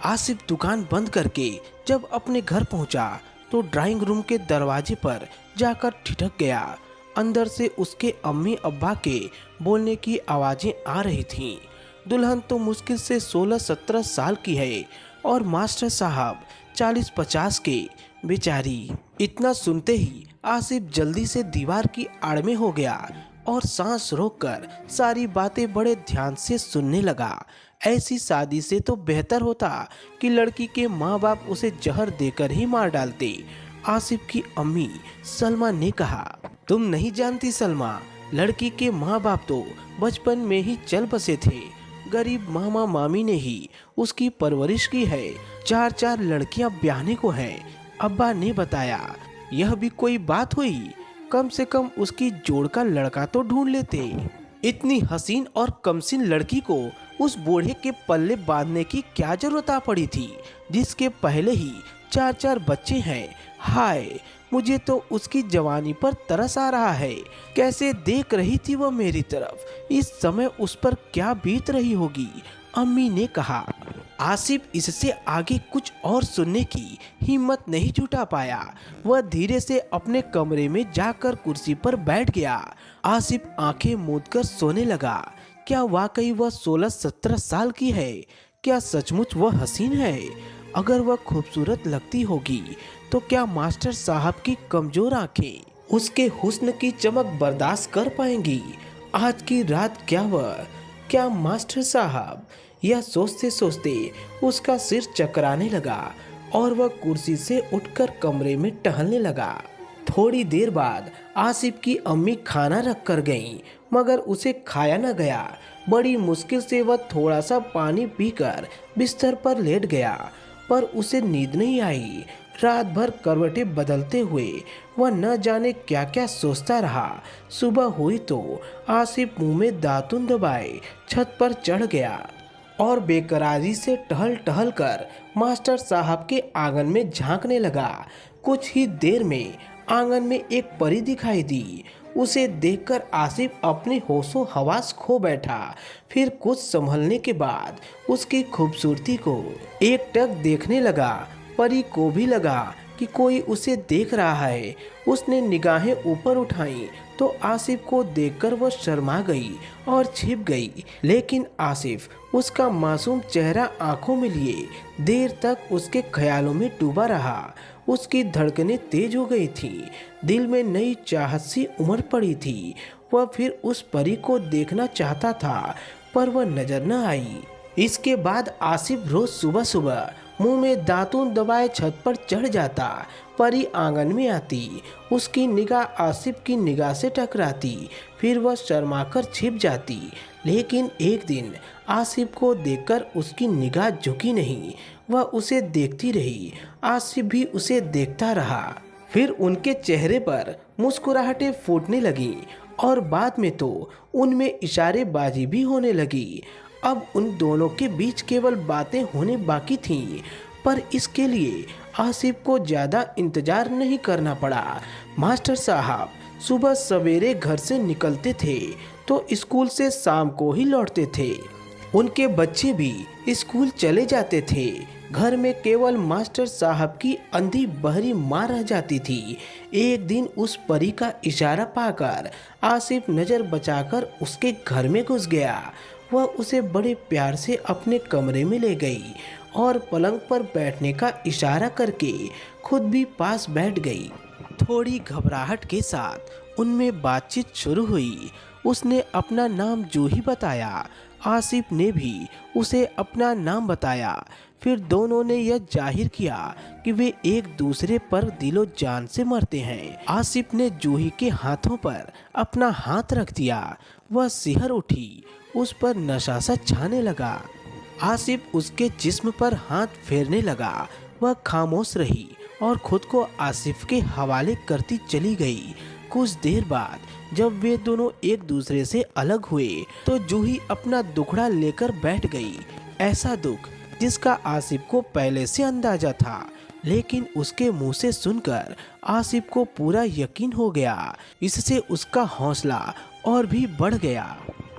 आसिफ दुकान बंद करके जब अपने घर पहुंचा तो ड्राइंग रूम के दरवाजे पर जाकर ठिठक गया। अंदर से उसके अम्मी अब्बा के बोलने की आवाजें आ रही थीं। दुल्हन तो मुश्किल से 16-17 साल की है और मास्टर साहब 40-50 के। बेचारी। इतना सुनते ही आसिफ जल्दी से दीवार की आड़ में हो गया और सांस रोककर सारी बातें बड़े ध्यान से सुनने लगा। ऐसी शादी से तो बेहतर होता कि लड़की के माँ बाप उसे जहर देकर ही मार डालते। आसिफ की अम्मी सलमा ने कहा, तुम नहीं जानती सलमा, लड़की के माँ बाप तो बचपन में ही चल बसे थे। गरीब मामा मामी ने ही उसकी परवरिश की है। 4 लड़कियां ब्याहने को हैं। अब्बा ने बताया। यह भी कोई बात हुई, कम से कम उसकी जोड़ का लड़का तो ढूंढ लेते। इतनी हसीन और कमसीन लड़की को उस बूढ़े के पल्ले बांधने की क्या जरूरत आ पड़ी थी, जिसके पहले ही 4 बच्चे हैं। हाय, मुझे तो उसकी जवानी पर तरस आ रहा है। कैसे देख रही थी वह मेरी तरफ। इस समय उस पर क्या बीत रही होगी, अम्मी ने कहा। आसिफ इससे आगे कुछ और सुनने की हिम्मत नहीं जुटा पाया। वह धीरे से अपने कमरे में जाकर कुर्सी पर बैठ गया। आसिफ आंखें मूंदकर सोने लगा। क्या वाकई वह 16-17 साल की है? क्या सचमुच वह हसीन है? अगर वह खूबसूरत लगती होगी तो क्या मास्टर साहब की कमजोर आंखें उसके हुस्न की चमक बर्दाश्त कर पाएंगी? आज की रात क्या मास्टर साहब? यह सोचते सोचते उसका सिर चकराने लगा और वह कुर्सी से उठकर कमरे में टहलने लगा। थोड़ी देर बाद आसिफ की अम्मी खाना रख कर गईं, मगर उसे खाया न गया। बड़ी मुश्किल से वह थोड़ा सा पानी पीकर बिस्तर पर लेट गया, पर उसे नींद नहीं आई। रात भर करवटें बदलते हुए वह न जाने क्या क्या सोचता रहा। सुबह हुई तो आसिफ मुंह में दातुन दबाए छत पर चढ़ गया और बेकरारी से टहल टहल कर मास्टर साहब के आंगन में झांकने लगा। कुछ ही देर में आंगन में एक परी दिखाई दी। उसे देखकर आसिफ अपने होशो हवास खो बैठा। फिर कुछ संभलने के बाद उसकी खूबसूरती को एकटक देखने लगा। परी को भी लगा कि कोई उसे देख रहा है। उसने निगाहें ऊपर उठाई तो आसिफ को देखकर वह शर्मा गई और छिप गई। लेकिन आसिफ उसका मासूम चेहरा आंखों में लिए देर तक उसके ख्यालों में डूबा रहा। उसकी धड़कनें तेज हो गई थी, दिल में नई चाहत सी उमड़ पड़ी थी। वह फिर उस परी को देखना चाहता था, पर वह नजर न आई। इसके बाद आसिफ रोज सुबह सुबह मुंह में दातून दबाए छत पर चढ़ जाता। परी आंगन में आती, उसकी निगाह आसिफ की निगाह से टकराती, फिर वह शर्माकर छिप जाती। लेकिन एक दिन आसिफ को देखकर उसकी निगाह झुकी नहीं, वह उसे देखती रही। आसिफ भी उसे देखता रहा। फिर उनके चेहरे पर मुस्कुराहटें फूटने लगीं और बाद में तो उनमें इशारेबाजी भी होने लगी। अब उन दोनों के बीच केवल बातें होने बाकी थीं, पर इसके लिए आसिफ को ज़्यादा इंतजार नहीं करना पड़ा। मास्टर साहब सुबह सवेरे घर से निकलते थे तो स्कूल से शाम को ही लौटते थे। उनके बच्चे भी स्कूल चले जाते थे। घर में केवल मास्टर साहब की अंधी बहरी माँ रह जाती थी। एक दिन उस परी का इशारा पाकर आसिफ नज़र बचाकर उसके घर में घुस गया। वह उसे बड़े प्यार से अपने कमरे में ले गई और पलंग पर बैठने का इशारा करके खुद भी पास बैठ गई। थोड़ी घबराहट के साथ उनमें बातचीत शुरू हुई। उसने अपना नाम जूही बताया, आसिफ ने भी उसे अपना नाम बताया। फिर दोनों ने यह जाहिर किया कि वे एक दूसरे पर दिलो जान से मरते हैं। आसिफ ने जूही के हाथों पर अपना हाथ रख दिया। वह सिहर उठी, उस पर नशा सा छाने लगा। आसिफ उसके जिस्म पर हाथ फेरने लगा। वह खामोश रही और खुद को आसिफ के हवाले करती चली गई। कुछ देर बाद जब वे दोनों एक दूसरे से अलग हुए तो जूही अपना दुखड़ा लेकर बैठ गई। ऐसा दुख जिसका आसिफ को पहले से अंदाजा था, लेकिन उसके मुंह से सुनकर आसिफ को पूरा यकीन हो गया। इससे उसका हौसला और भी बढ़ गया।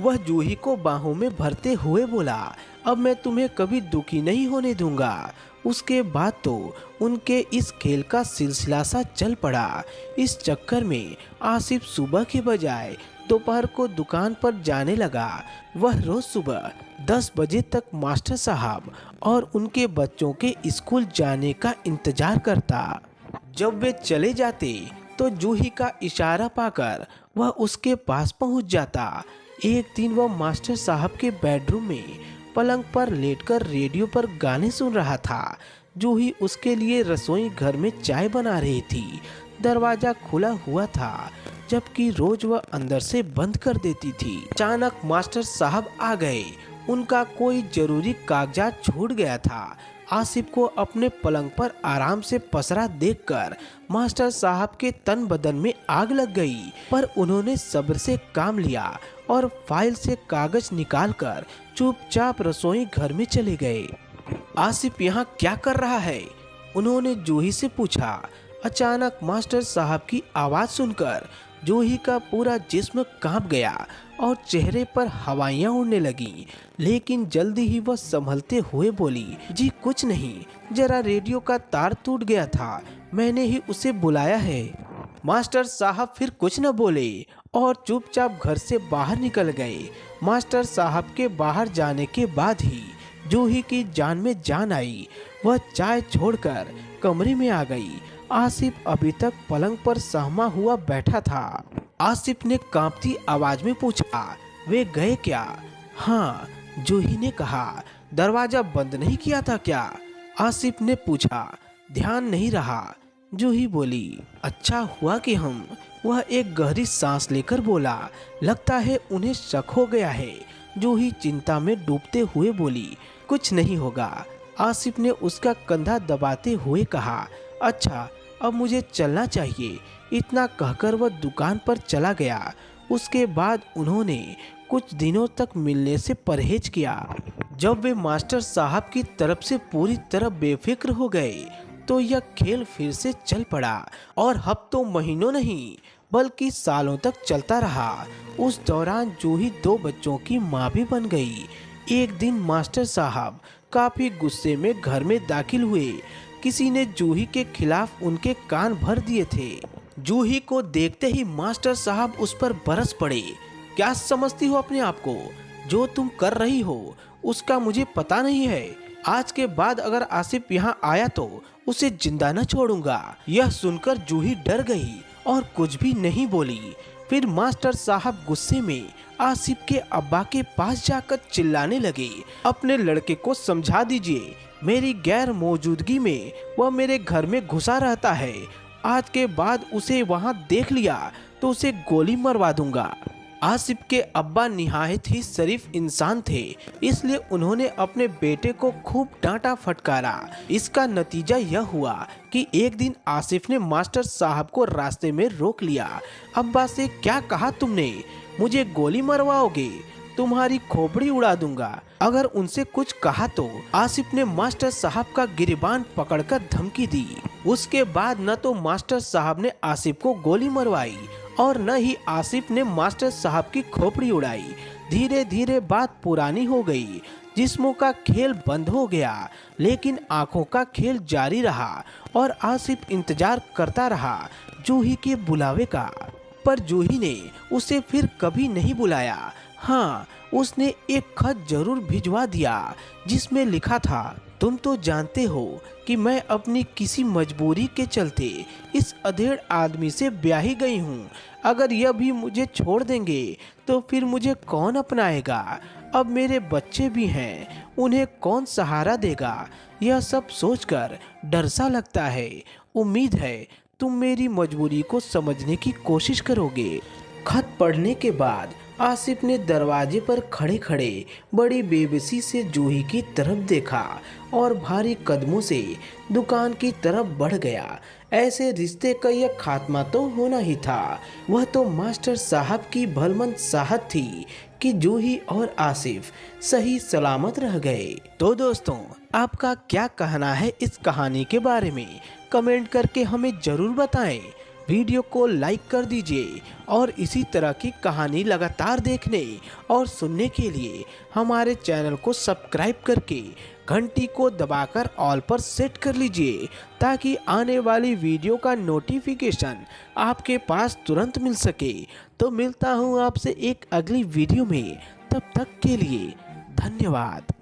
वह जूही को बाहों में भरते हुए बोला, अब मैं तुम्हें कभी दुखी नहीं होने दूंगा। उसके बाद तो उनके इस खेल का सिलसिला सा चल पड़ा। इस चक्कर में आसिफ सुबह के बजाय दोपहर को दुकान पर जाने लगा। वह रोज सुबह 10 बजे तक मास्टर साहब और उनके बच्चों के स्कूल जाने का इंतजार करता। जब वे चले जाते तो जूही का इशारा पाकर वह उसके पास पहुंच जाता। एक दिन वह मास्टर साहब के बेडरूम में पलंग पर लेटकर रेडियो पर गाने सुन रहा था। जूही उसके लिए रसोई घर में चाय बना रही थी। दरवाजा खुला हुआ था, जबकि रोज वह अंदर से बंद कर देती थी। अचानक मास्टर साहब आ गए। उनका कोई जरूरी कागजात छूट गया था। आसिफ को अपने पलंग पर आराम से पसरा देखकर मास्टर साहब के तन बदन में आग लग गई, पर उन्होंने सब्र से काम लिया और फाइल से कागज निकालकर चुपचाप रसोई घर में चले गए। आसिफ यहाँ क्या कर रहा है? उन्होंने जूही से पूछा। अचानक मास्टर साहब की आवाज सुनकर जूही का पूरा जिस्म कांप गया और चेहरे पर हवाइयां उड़ने लगी, लेकिन जल्दी ही वह संभलते हुए बोली, जी कुछ नहीं, जरा रेडियो का तार टूट गया था, मैंने ही उसे बुलाया है। मास्टर साहब फिर कुछ न बोले और चुपचाप घर से बाहर निकल गए। मास्टर साहब के बाहर जाने के बाद ही जूही की जान में जान आई। वह चाय छोड़कर कमरे में आ गई। आसिफ अभी तक पलंग पर सहमा हुआ बैठा था। आसिफ ने कांपती आवाज में पूछा, वे गए क्या? हाँ, जूही ने कहा। दरवाजा बंद नहीं किया था क्या? आसिफ ने पूछा। ध्यान नहीं रहा, जूही बोली। अच्छा हुआ कि हम। वह एक गहरी सांस लेकर बोला, लगता है उन्हें शक हो गया है। जूही चिंता में डूबते हुए बोली, कुछ नहीं होगा। आसिफ ने उसका कंधा दबाते हुए कहा, अच्छा अब मुझे चलना चाहिए। इतना कहकर वह दुकान पर चला गया। उसके बाद उन्होंने कुछ दिनों तक मिलने से परहेज किया। जब वे मास्टर साहब की तरफ से पूरी तरह बेफिक्र हो गए तो यह खेल फिर से चल पड़ा और हफ्तों महीनों नहीं बल्कि सालों तक चलता रहा। उस दौरान जूही 2 बच्चों की माँ भी बन गई। एक दिन मास्टर साहब काफी गुस्से में घर में दाखिल हुए। किसी ने जूही के खिलाफ उनके कान भर दिए थे। जूही को देखते ही मास्टर साहब उस पर बरस पड़े। क्या समझती हो अपने आप को? जो तुम कर रही हो उसका मुझे पता नहीं है। आज के बाद अगर आसिफ यहाँ आया तो उसे जिंदा न छोड़ूंगा। यह सुनकर जूही डर गई और कुछ भी नहीं बोली। फिर मास्टर साहब गुस्से में आसिफ के अब्बा के पास जाकर चिल्लाने लगे, अपने लड़के को समझा दीजिए, मेरी गैर मौजूदगी में वह मेरे घर में घुसा रहता है। आज के बाद उसे वहां देख लिया तो उसे गोली मरवा दूंगा। आसिफ के अब्बा निहायत ही शरीफ इंसान थे, इसलिए उन्होंने अपने बेटे को खूब डांटा फटकारा। इसका नतीजा यह हुआ कि एक दिन आसिफ ने मास्टर साहब को रास्ते में रोक लिया। अब्बा से क्या कहा तुमने? मुझे गोली मरवाओगे? तुम्हारी खोपड़ी उड़ा दूंगा। अगर उनसे कुछ कहा तो आसिफ ने मास्टर साहब का गिरबान पकड़कर धमकी दी। उसके बाद न तो मास्टर साहब ने आसिफ को गोली मरवाई और न ही आसिफ ने मास्टर साहब की खोपड़ी उड़ाई। धीरे धीरे बात पुरानी हो गई। जिस्मों का खेल बंद हो गया, लेकिन आंखों का खेल जारी रहा और आसिफ इंतजार करता रहा जूही के बुलावे का। पर जूही ने उसे फिर कभी नहीं बुलाया। हाँ, उसने एक खत जरूर भिजवा दिया जिसमें लिखा था, तुम तो जानते हो कि मैं अपनी किसी मजबूरी के चलते इस अधेड़ आदमी से ब्याही गई हूँ। अगर यह भी मुझे छोड़ देंगे तो फिर मुझे कौन अपनाएगा? अब मेरे बच्चे भी हैं, उन्हें कौन सहारा देगा? यह सब सोचकर डर सा लगता है। उम्मीद है तुम मेरी मजबूरी को समझने की कोशिश करोगे। खत पढ़ने के बाद आसिफ ने दरवाजे पर खड़े खड़े बड़ी बेबसी से जूही की तरफ देखा और भारी कदमों से दुकान की तरफ बढ़ गया। ऐसे रिश्ते का यह खात्मा तो होना ही था। वह तो मास्टर साहब की भलमंद साहत थी कि जूही और आसिफ सही सलामत रह गए। तो दोस्तों, आपका क्या कहना है इस कहानी के बारे में? कमेंट करके हमें जरूर बताएं। वीडियो को लाइक कर दीजिए और इसी तरह की कहानी लगातार देखने और सुनने के लिए हमारे चैनल को सब्सक्राइब करके घंटी को दबाकर ऑल पर सेट कर लीजिए, ताकि आने वाली वीडियो का नोटिफिकेशन आपके पास तुरंत मिल सके। तो मिलता हूँ आपसे एक अगली वीडियो में, तब तक के लिए धन्यवाद।